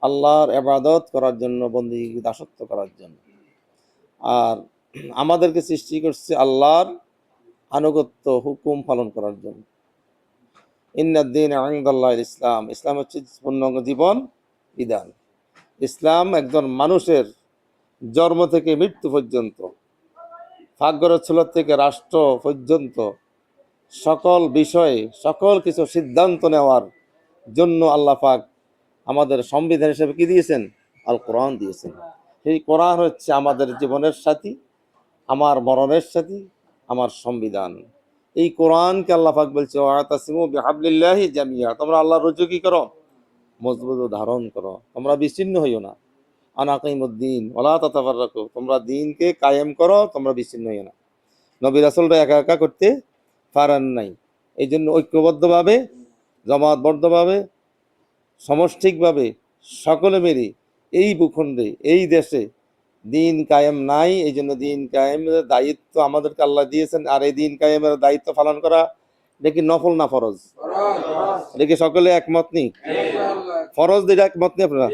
আল্লাহর ইবাদত করার জন্য, বন্দেগী দাসত্ব করার জন্য। আর আমাদেরকে সৃষ্টি করছে আল্লাহর আনুগত্য হুকুম পালন করার জন্য। ইন্নাদ-দীন ইনদাল্লাহিল ইসলাম, ইসলাম হচ্ছে পূর্ণাঙ্গ জীবন বিধান। ইসলাম একজন মানুষের জন্ম থেকে মৃত্যু পর্যন্ত, ভাগ্যরচনা থেকে রাষ্ট্র পর্যন্ত সকল বিষয়ে সকল কিছু সিদ্ধান্ত নেওয়ার জন্য আল্লাহ পাক আমাদের সংবিধান হিসেবে কি দিয়েছেন? আল কোরআন দিয়েছেন। সেই কোরআন হচ্ছে আমাদের জীবনের সাথী, আমার মরণের সাথী, আমার সংবিধান। এই কোরআনকে আল্লাহ পাক বলছে ওয়াতাসিমু বিহাবলিল্লাহি জামিয়া, তোমরা আল্লাহর রজ্জু কি করো? মজবুত ধারণ করো, তোমরা বিচ্ছিন্ন হইও না। আনাকিমুদ্দিন ওয়ালা তাতাফাররাকু, তোমরা দ্বীনকে কায়েম করো, তোমরা বিচ্ছিন্ন হইও না। নবী রাসূলরা একা একা করতে পারেন নাই, এই জন্য ঐক্যবদ্ধভাবে, জমাতবদ্ধভাবে, সমষ্টিকভাবে সকলে মিলে এই ভূখণ্ডে, এই দেশে দিন কায়েম নাই। এই জন্য দিন কায়েমের দায়িত্ব আমাদেরকে আল্লাহ দিয়েছেন। আর এই দিন কায়েমের দায়িত্ব পালন করা দেখি নফল না ফরজ? দেখি সকলে একমত নি? ফরজ দিকে একমত নি আপনারা?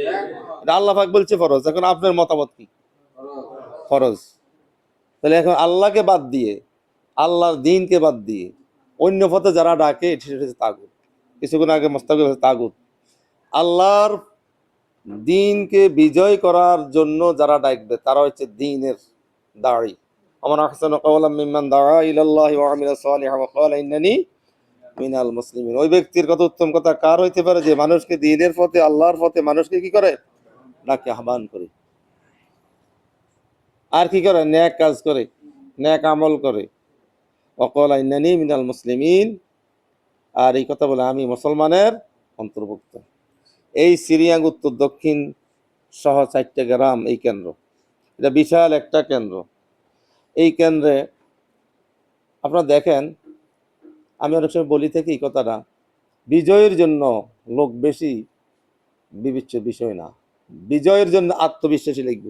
এটা আল্লাহ পাক বলছে ফরজ, এখন আপনার মতামত কি? ফরজ। তাহলে এখন আল্লাহকে বাদ দিয়ে, আল্লাহর দিনকে বাদ দিয়ে অন্য পথে যারা ডাকে সেটা হচ্ছে তাগুত। কিছুক্ষণ আগে মোস্তাকিম তাগুত। আল্লাহর দিনকে বিজয় করার জন্য যারা ডাকবে তারা হচ্ছে দিনের দাঁড়ি। আমার আহসানু কাওলাম মিম্মান দাআ ইলাল্লাহি ওয়া আমিলা সালিহান ওয়া ক্বালা ইন্নানি মিনাল মুসলিমিন। ওই ব্যক্তির কত উত্তম কথা কার হইতে পারে যে মানুষকে দিনের পথে, আল্লাহর পথে মানুষকে কি করে? ডাকে, আহ্বান করে। আর কি করে? নেক কাজ করে, নেক আমল করে। ওয়া ক্বালা ইন্নানি মিনাল মুসলিমিন, আর এই কথা বলে আমি মুসলমানের অন্তর্ভুক্ত। এই সিরিয়াং উত্তর দক্ষিণ সহ 4টা গ্রাম এই কেন্দ্র, এটা বিশাল একটা কেন্দ্র। এই কেন্দ্রে আপনারা দেখেন, আমি অনেক সময় বলি থেকে এই কথাটা, বিজয়ের জন্য লোক বেশি বিবেচ্য বিষয় না, বিজয়ের জন্য আত্মবিশ্বাসী লিখব।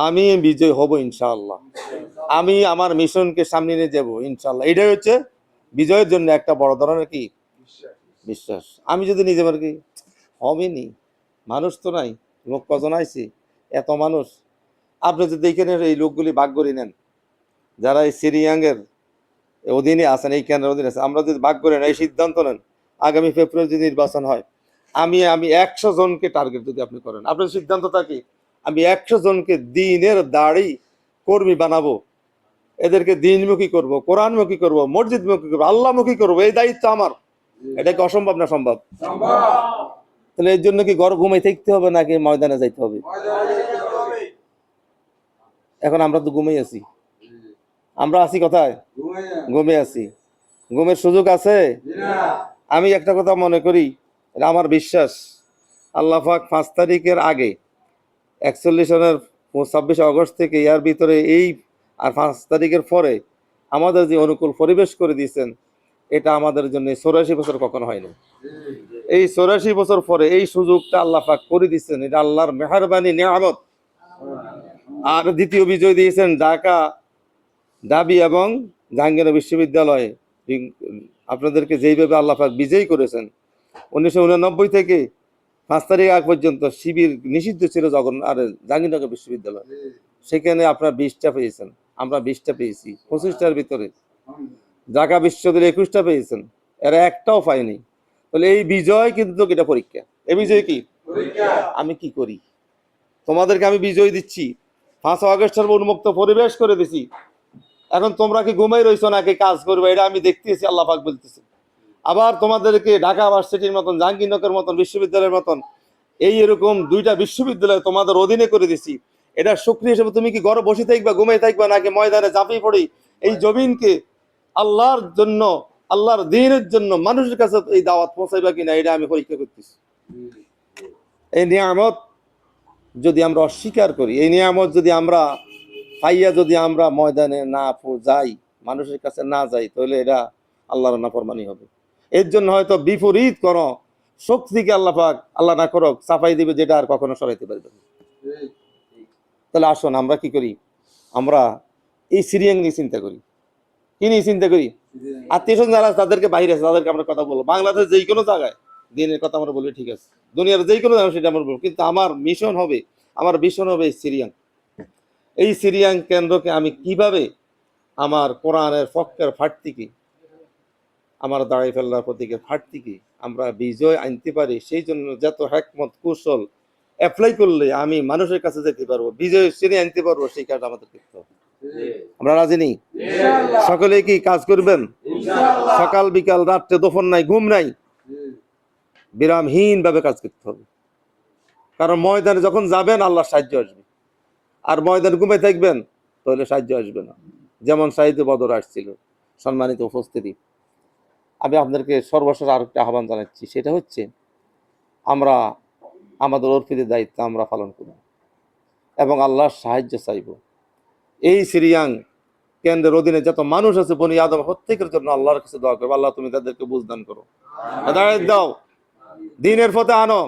আমি বিজয় হব ইনশাআল্লাহ, আমি আমার মিশনকে সামনে নিয়ে যাব ইনশাআল্লাহ। এটাই হচ্ছে বিজয়ের জন্য একটা বড় ধরনের কি বিশ্বাস। আমি যদি নিজে আর কি হবে নি, মানুষ তো নাই, লোক কজন আইছি, এত মানুষ। আপনি যদি এখানে এই লোকগুলি ভাগ করে নেন, যারা এই সিরিয়াঙ্গের অধীনে আছেন, এই কেন্দ্রের অধীনে আছেন, আমরা যদি ভাগ করে নেন, এই সিদ্ধান্ত নেন আগামী ফেব্রুয়ারি যদি নির্বাচন হয়, আমি 100 জনকে টার্গেট যদি আপনি করেন, আপনার সিদ্ধান্ত থাকে আমি 100 জনকে দিনের দাড়ি কর্মী বানাবো, এদেরকে দিনমুখী করব, কোরআনমুখী করব, মসজিদমুখী করবো, আল্লাহমুখী করবো, এই দায়িত্ব আমার। এটা কি অসম্ভব না সম্ভব? তাহলে এর জন্য কি ঘর ঘুমাই থাকতে হবে নাকি ময়দানে যাইতে হবে? এখন আমরা তো ঘুমাই আছি, আমরা আছি কোথায়? ঘুমে আছি। ঘুমের সুযোগ আছে? আমি একটা কথা মনে করি, এটা আমার বিশ্বাস, আল্লাহ পাক 5 তারিখের আগে 41 সনের 26 আগস্ট থেকে ইয়ার ভিতরে এই আর 5 তারিখের পরে আমাদের যে অনুকূল পরিবেশ করে দিয়েছেন, এটা আমাদের জন্য 84 বছর কখনো হয়নি। এই 84 বছর পরে এই সুযোগটা আল্লাহ পাক করে দিয়েছেন, এটা আল্লাহর মেহেরবানি, নিয়ামত। আর দ্বিতীয় বিজয় দিয়েছেন ঢাকা, ঢাবি এবং জাহাঙ্গীরনগর বিশ্ববিদ্যালয়ে। আপনাদেরকে যেইভাবে আল্লাহ পাক বিজয়ী করেছেন, 1989 থেকে 5 তারিখ আগ পর্যন্ত শিবির নিষিদ্ধ ছিল জাহাঙ্গীরনগর বিশ্ববিদ্যালয়। সেখানে আপনারা 20টা পেয়েছেন, আমরা 20টা পেয়েছি 25টার ভিতরে। ঢাকা বিশ্ববিদ্যালয় 21টা পেয়েছেন, এরা একটাও পায়নি। তাহলে এই বিজয় কিন্তু এটা পরীক্ষা। এই বিজয় কি? আমি কি করি? তোমাদেরকে আমি বিজয় দিচ্ছি, 5 আগস্টের উন্মুক্ত পরিবেশ করে দিছি, এখন তোমরা কি ঘুমাই রইছো নাকি কাজ করবে? এটা আমি দেখতেছি, আল্লাহ পাক বলতেছে। আবার তোমাদেরকে ঢাকা ভার্সিটির মতন, জাহাঙ্গীরনগরের মতন বিশ্ববিদ্যালয়ের মতন এরকম 2টা বিশ্ববিদ্যালয় তোমাদের অধীনে করে দিছি। এটা শুকরিয়া হিসেবে তুমি কি ঘরে বসে থাকবা, ঘুমাই থাকবা, নাকি ময়দানে ঝাঁপিয়ে পড়ি এই জমিনকে আল্লাহর জন্য, আল্লাহর দ্বীনের জন্য মানুষের কাছে এই দাওয়াত পৌঁছাইবা কিনা, এটা আমি পরীক্ষা করতেছি। এই নিয়ামত যদি আমরা অস্বীকার করি, এই নিয়ামত যদি আমরা পাইয়া যদি আমরা ময়দানে না যাই, মানুষের কাছে না যাই, তাহলে এটা আল্লাহর নাফরমানি হবে। এর জন্য হয়তো বিপরীত কোন শক্তিকে আল্লাহ পাক, আল্লাহ না করুক, চাপাই দিবে, যেটা আর কখনো সরাইতে পারবে না। তাহলে আসুন আমরা কি করি, আমরা এই সিরিয়াং নিয়ে চিন্তা করি। কি নিয়ে চিন্তা করি? আত্মীয় স্বজন যারা তাদেরকে বাইরে আছে তাদেরকে আমরা কথা বলবো, বাংলাদেশ যে কোনো জায়গায় দিনের কথা আমরা বলি, ঠিক আছে, দুনিয়ার যেই কোনো সেটা আমরা বলবো, কিন্তু আমার মিশন হবে, আমার ভিশন হবে এই সিরিয়ান। এই সিরিয়ান কেন্দ্রকে আমি কিভাবে আমার কোরআনের পক্ষের ফাট থেকে, আমার দাঁড়াই ফেলার প্রতীকের ফাট থেকে আমরা বিজয় আনতে পারি, সেই জন্য যত হ্যাকমত কৌশল অ্যাপ্লাই করলে আমি মানুষের কাছে যেতে পারবো, বিজয় শ্রেণী আনতে পারবো, সেই কাজটা আমাদের করতে হবে। আমরা রাজি নেই? সকলে কি কাজ করবেন? সকাল বিকাল রাত্রে দুপুর নাই, ঘুম নাই, বিরামহীন ভাবে কাজ করতে হবে। কারণ ময়দানে যখন যাবেন আল্লাহ সাহায্য আসবে, আর ময়দানে ঘুমাই থাকবেন তাহলে সাহায্য আসবে না। যেমন সাহিত্য বদর আসছিল। সম্মানিত উপস্থিতি, আমি আপনাদেরকে সর্বশেষ আরেকটা আহ্বান জানাচ্ছি, সেটা হচ্ছে আমরা আমাদের অর্পিত দায়িত্ব আমরা পালন করব এবং আল্লাহর সাহায্য চাইব। এই সিরিয়াং কেন্দ্রের অধীনে যত মানুষ আছে বনি আদম প্রত্যেকের জন্য আল্লাহর কাছে দোয়া করবো, আল্লাহ তুমি তাদেরকে বুঝদান করো, হেদায়েত দাও, দ্বীনের পথে আনো,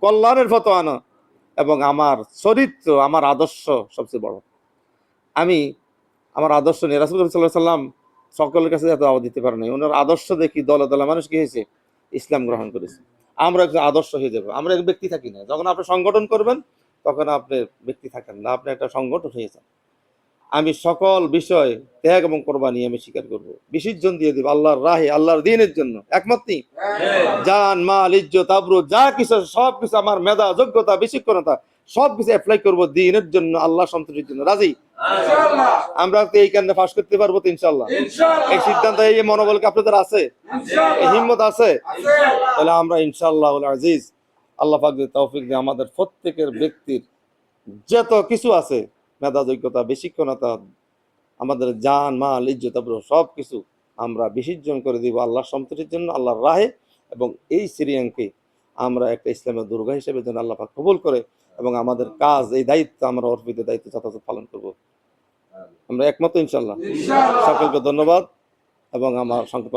কল্যাণের পথে আনো, এবং আমার চরিত্র, আমার আদর্শ সবচেয়ে বড়। আমি আমার আদর্শ নিয়ে রাসূল সাল্লাল্লাহু আলাইহি সাল্লাম সকলের কাছে এত দাওয়াত দিতে পারে নাই, ওনার আদর্শ দেখি দলে দলে মানুষ কি হয়েছে, ইসলাম গ্রহণ করেছে। আমরা একটা আদর্শ হয়ে যাবো, আমরা এক ব্যক্তি থাকি না। যখন আপনি সংগঠন করবেন তখন আপনি ব্যক্তি থাকেন না, আপনি একটা সংগঠন হয়ে যান। আমি সকল বিষয় ত্যাগ এবং কোরবানি আমি স্বীকার করবো, বিসর্জন দিয়ে দিব আল্লাহর রাহে, আল্লাহর দ্বীনের জন্য। একমত নেই? জান মাল ইজ্জত আবরু যা কিছু সব কিছু, আমার মেধা যোগ্যতা বিচক্ষণতা সব কিছু অ্যাপ্লাই করবো দ্বীনের জন্য, আল্লাহ সন্তুষ্টির জন্য। রাজি? আমরা তো এই কেন্দ্রে পাশ করতে পারবো তো ইনশাল্লাহ? এই সিদ্ধান্ত, এই মনোবলকে আপনাদের আছে, এই হিম্মত আছে? তাহলে আমরা ইনশাআল্লাহ আজিজ আল্লাহ পাক যদি তৌফিক দিয়ে আমাদের প্রত্যেকের ব্যক্তির যত কিছু আছে, মেধা যোগ্যতা বিচক্ষণতা, আমাদের জান মাল ইজ্জত আবরু সব কিছু আমরা বিসর্জন করে দিব আল্লাহর সন্তুষ্টির জন্য, আল্লাহর রাহে। এবং এই সিরিয়ানকে আমরা একটা ইসলামের দুর্গা হিসেবে যেন আল্লাহ পাক কবুল করে, এবং আমাদের কাজ, এই দায়িত্ব আমরা অর্পিত দায়িত্ব যথাযথ পালন করব। আমরা একমত ইনশাআল্লাহ? সকলকে ধন্যবাদ এবং আমার সংক্ষেপ